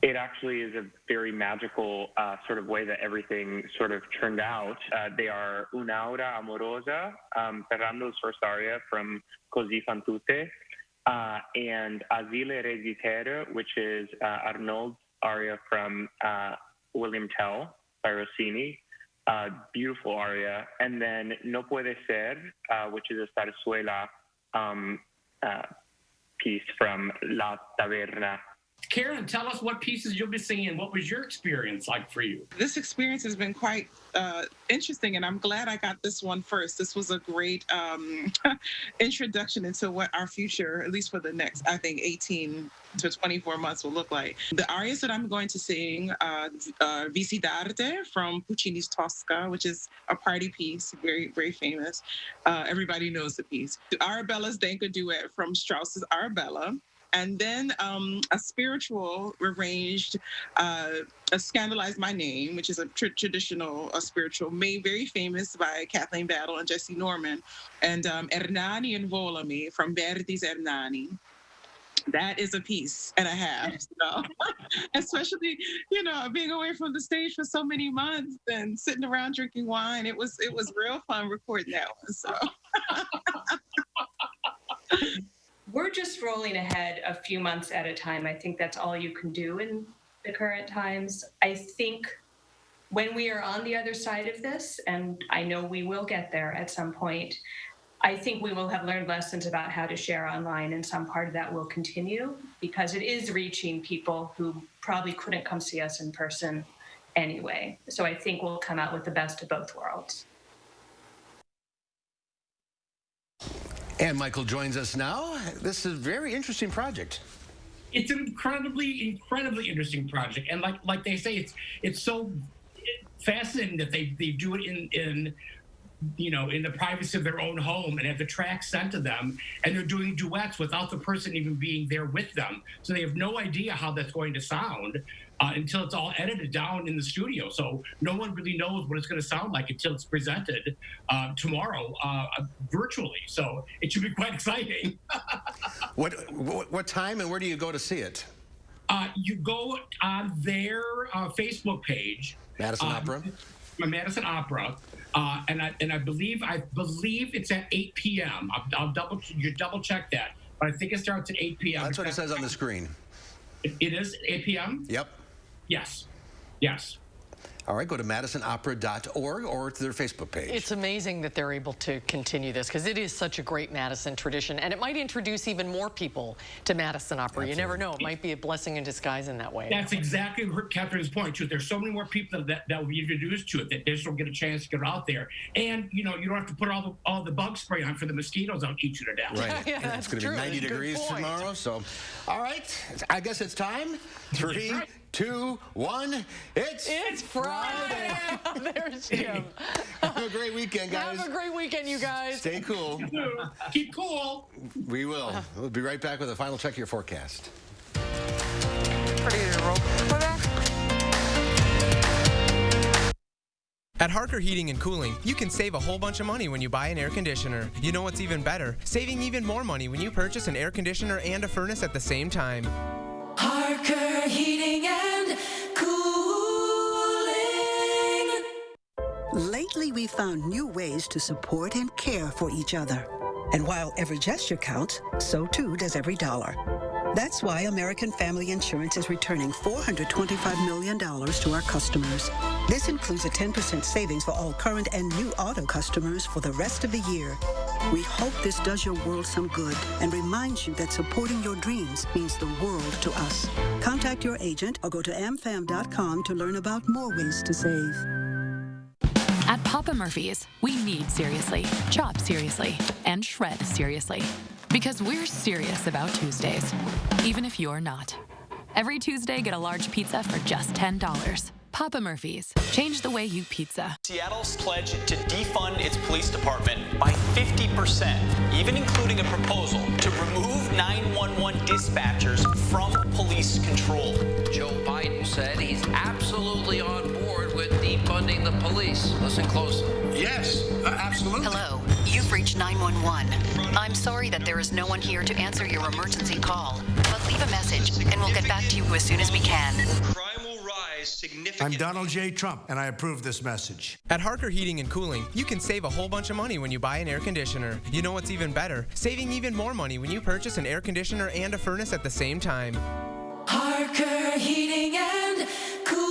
It actually is a very magical sort of way that everything sort of turned out. They are Un'aura amorosa, Ferrando's first aria from Così fan tutte, and Asile Resistere, which is Arnold's aria from William Tell by Rossini. Beautiful aria. And then No Puede Ser, which is a zarzuela piece from La Taverna. Karen, tell us what pieces you'll be singing. What was your experience like for you? This experience has been quite interesting, and I'm glad I got this one first. This was a great introduction into what our future, at least for the next, I think, 18 to 24 months will look like. The arias that I'm going to sing, Vici d'Arte from Puccini's Tosca, which is a party piece, very, very famous. Everybody knows the piece. Arabella's Danka duet from Strauss's Arabella. And then a spiritual arranged, Scandalize My Name, which is a traditional spiritual made very famous by Kathleen Battle and Jesse Norman, and Ernani and Volami from Verdi's Ernani. That is a piece and a half, so. Especially, you know, being away from the stage for so many months and sitting around drinking wine. It was real fun recording that one, so. We're just rolling ahead a few months at a time. I think that's all you can do in the current times. I think when we are on the other side of this, and I know we will get there at some point, I think we will have learned lessons about how to share online, and some part of that will continue because it is reaching people who probably couldn't come see us in person anyway. So I think we'll come out with the best of both worlds. And Michael joins us now. This is a very interesting project. It's an incredibly, incredibly interesting project. And like they say, it's so fascinating that they do it in the privacy of their own home and have the track sent to them, and they're doing duets without the person even being there with them. So they have no idea how that's going to sound until it's all edited down in the studio. So no one really knows what it's going to sound like until it's presented tomorrow virtually. So it should be quite exciting. What time and where do you go to see it? You go on their Facebook page. Madison Opera? Madison Opera. And I believe it's at 8 p.m. I'll double check that, but I think it starts at 8 p.m. That's what it says on the screen. It is 8 p.m. Yep. Yes. All right, go to madisonopera.org or to their Facebook page. It's amazing that they're able to continue this because it is such a great Madison tradition, and it might introduce even more people to Madison Opera. Absolutely. You never know. It might be a blessing in disguise in that way. That's exactly Catherine's point, too. There's so many more people that will be introduced to it that they just don't get a chance to get out there. And, you know, you don't have to put all the bug spray on for the mosquitoes. I'll eat you to death. Right. Yeah, it's going to be 90 degrees tomorrow. So, all right. I guess it's time. 3, 2, 1. It's Friday. There's Jim. Have a great weekend, guys. Have a great weekend, you guys. Stay cool. Keep cool. We will. We'll be right back with a final check of your forecast. At Harker Heating and Cooling, you can save a whole bunch of money when you buy an air conditioner. You know what's even better? Saving even more money when you purchase an air conditioner and a furnace at the same time. Harker Heating and Cooling. Lately, we've found new ways to support and care for each other. And while every gesture counts, so too does every dollar. That's why American Family Insurance is returning $425 million to our customers. This includes a 10% savings for all current and new auto customers for the rest of the year. We hope this does your world some good and reminds you that supporting your dreams means the world to us. Contact your agent or go to amfam.com to learn about more ways to save. At Papa Murphy's, we need seriously, chop seriously, and shred seriously. Because we're serious about Tuesdays, even if you're not. Every Tuesday, get a large pizza for just $10. Papa Murphy's. Change the way you pizza. Seattle's pledged to defund its police department by 50%, even including a proposal to remove 911 dispatchers from police control. Joe Biden said he's absolutely on board with defunding the police. Listen closely. Yes, absolutely. Hello, you've reached 911. I'm sorry that there is no one here to answer your emergency call, but leave a message and we'll get back to you as soon as we can. Crime will rise significantly. I'm Donald J. Trump, and I approve this message. At Harker Heating and Cooling, you can save a whole bunch of money when you buy an air conditioner. You know what's even better? Saving even more money when you purchase an air conditioner and a furnace at the same time. Harker Heating and Cooling.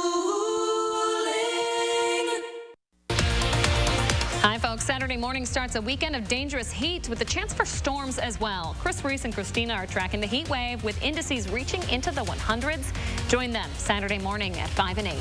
Hi, folks. Saturday morning starts a weekend of dangerous heat with the chance for storms as well. Chris Reese and Christina are tracking the heat wave with indices reaching into the 100s. Join them Saturday morning at 5 and 8.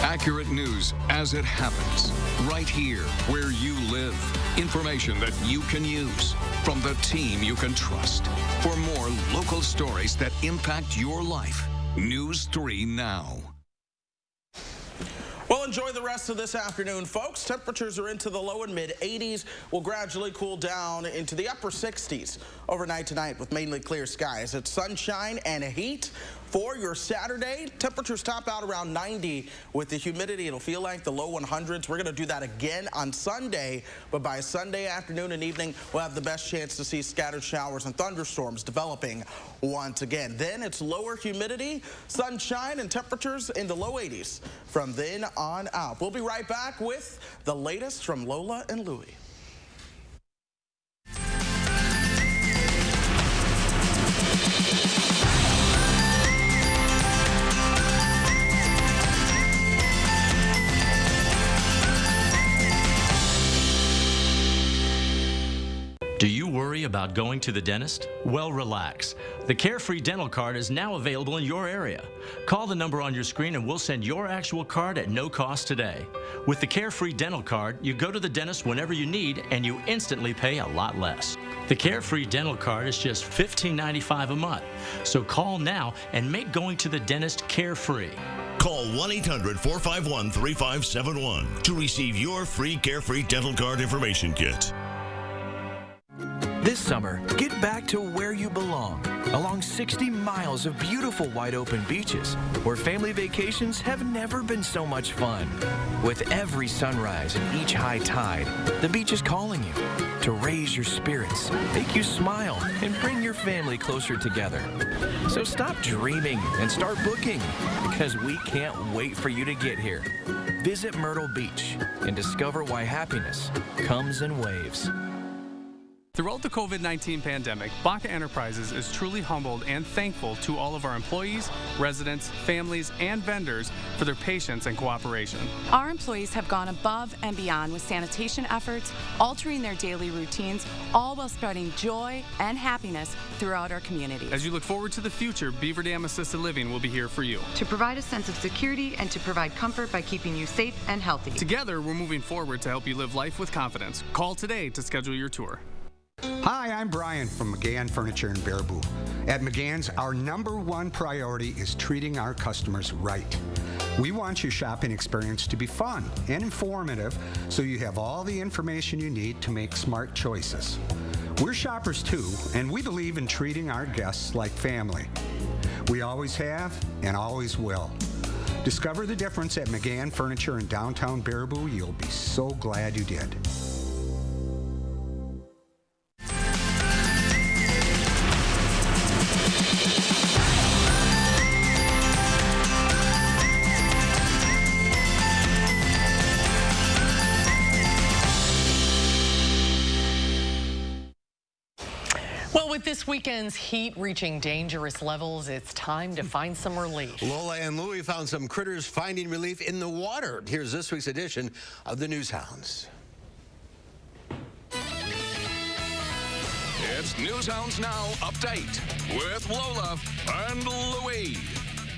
Accurate news as it happens, right here where you live. Information that you can use from the team you can trust. For more local stories that impact your life, News 3 Now. Well, enjoy the rest of this afternoon, folks. Temperatures are into the low and mid 80s. Will gradually cool down into the upper 60s overnight tonight with mainly clear skies. It's sunshine and heat for your Saturday. Temperatures top out around 90 with the humidity. It'll feel like the low 100s. We're going to do that again on Sunday, but by Sunday afternoon and evening, we'll have the best chance to see scattered showers and thunderstorms developing once again. Then it's lower humidity, sunshine, and temperatures in the low 80s from then on out. We'll be right back with the latest from Lola and Louie. Do you worry about going to the dentist? Well, relax. The Carefree Dental Card is now available in your area. Call the number on your screen and we'll send your actual card at no cost today. With the Carefree Dental Card, you go to the dentist whenever you need and you instantly pay a lot less. The Carefree Dental Card is just $15.95 a month. So call now and make going to the dentist carefree. Call 1-800-451-3571 to receive your free Carefree Dental Card information kit. This summer, get back to where you belong, along 60 miles of beautiful wide-open beaches, where family vacations have never been so much fun. With every sunrise and each high tide, the beach is calling you to raise your spirits, make you smile, and bring your family closer together. So stop dreaming and start booking, because we can't wait for you to get here. Visit Myrtle Beach and discover why happiness comes in waves. Throughout the COVID-19 pandemic, Baca Enterprises is truly humbled and thankful to all of our employees, residents, families, and vendors for their patience and cooperation. Our employees have gone above and beyond with sanitation efforts, altering their daily routines, all while spreading joy and happiness throughout our community. As you look forward to the future, Beaver Dam Assisted Living will be here for you. To provide a sense of security and to provide comfort by keeping you safe and healthy. Together, we're moving forward to help you live life with confidence. Call today to schedule your tour. Hi, I'm Brian from McGann Furniture in Baraboo. At McGann's, our #1 priority is treating our customers right. We want your shopping experience to be fun and informative so you have all the information you need to make smart choices. We're shoppers too, and we believe in treating our guests like family. We always have and always will. Discover the difference at McGann Furniture in downtown Baraboo. You'll be so glad you did. Well, with this weekend's heat reaching dangerous levels, it's time to find some relief. Lola and Louie found some critters finding relief in the water. Here's this week's edition of the News Hounds. It's News Hounds Now Update with Lola and Louie.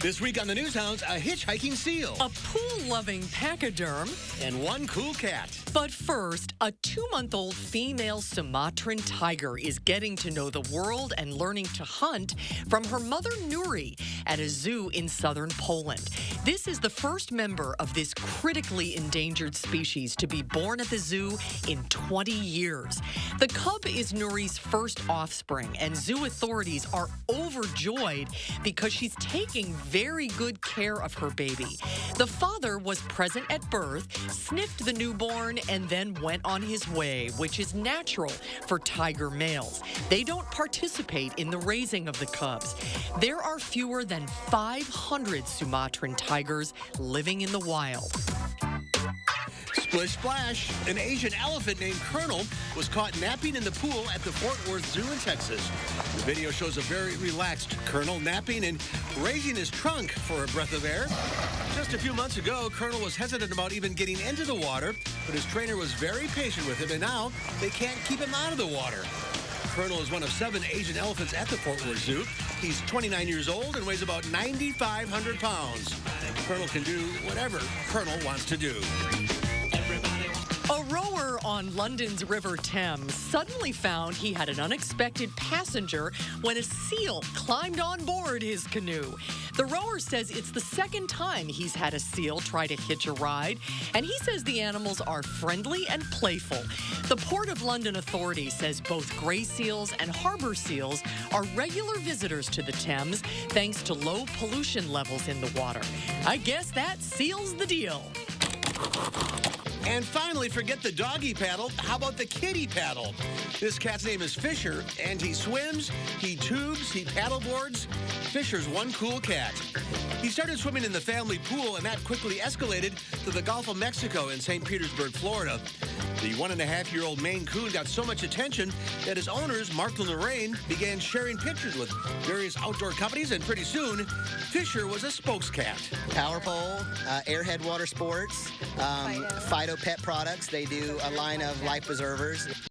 This week on the News Hounds, a hitchhiking seal, a pool-loving pachyderm, and one cool cat. But first, a 2-month-old female Sumatran tiger is getting to know the world and learning to hunt from her mother Nuri at a zoo in southern Poland. This is the first member of this critically endangered species to be born at the zoo in 20 years. The cub is Nuri's first offspring, and zoo authorities are overjoyed because she's taking very good care of her baby. The father was present at birth, sniffed the newborn, and then went on his way, which is natural for tiger males. They don't participate in the raising of the cubs. There are fewer than 500 Sumatran tigers living in the wild. Splish Splash, an Asian elephant named Colonel was caught napping in the pool at the Fort Worth Zoo in Texas. The video shows a very relaxed Colonel napping and raising his trunk for a breath of air. Just a few months ago, Colonel was hesitant about even getting into the water, but his trainer was very patient with him, and now they can't keep him out of the water. Colonel is one of 7 Asian elephants at the Fort Worth Zoo. He's 29 years old and weighs about 9,500 pounds. Colonel can do whatever Colonel wants to do. A rower on London's River Thames suddenly found he had an unexpected passenger when a seal climbed on board his canoe. The rower says it's the second time he's had a seal try to hitch a ride, and he says the animals are friendly and playful. The Port of London Authority says both gray seals and harbor seals are regular visitors to the Thames thanks to low pollution levels in the water. I guess that seals the deal. And finally, forget the doggy paddle. How about the kitty paddle? This cat's name is Fisher, and he swims, he tubes, he paddleboards. Fisher's one cool cat. He started swimming in the family pool, and that quickly escalated to the Gulf of Mexico in St. Petersburg, Florida. The 1.5-year-old Maine Coon got so much attention that his owners, Mark and Lorraine, began sharing pictures with various outdoor companies, and pretty soon, Fisher was a spokescat. Power Pole, Airhead Water Sports, Fido Pet Products. They do a line of life preservers.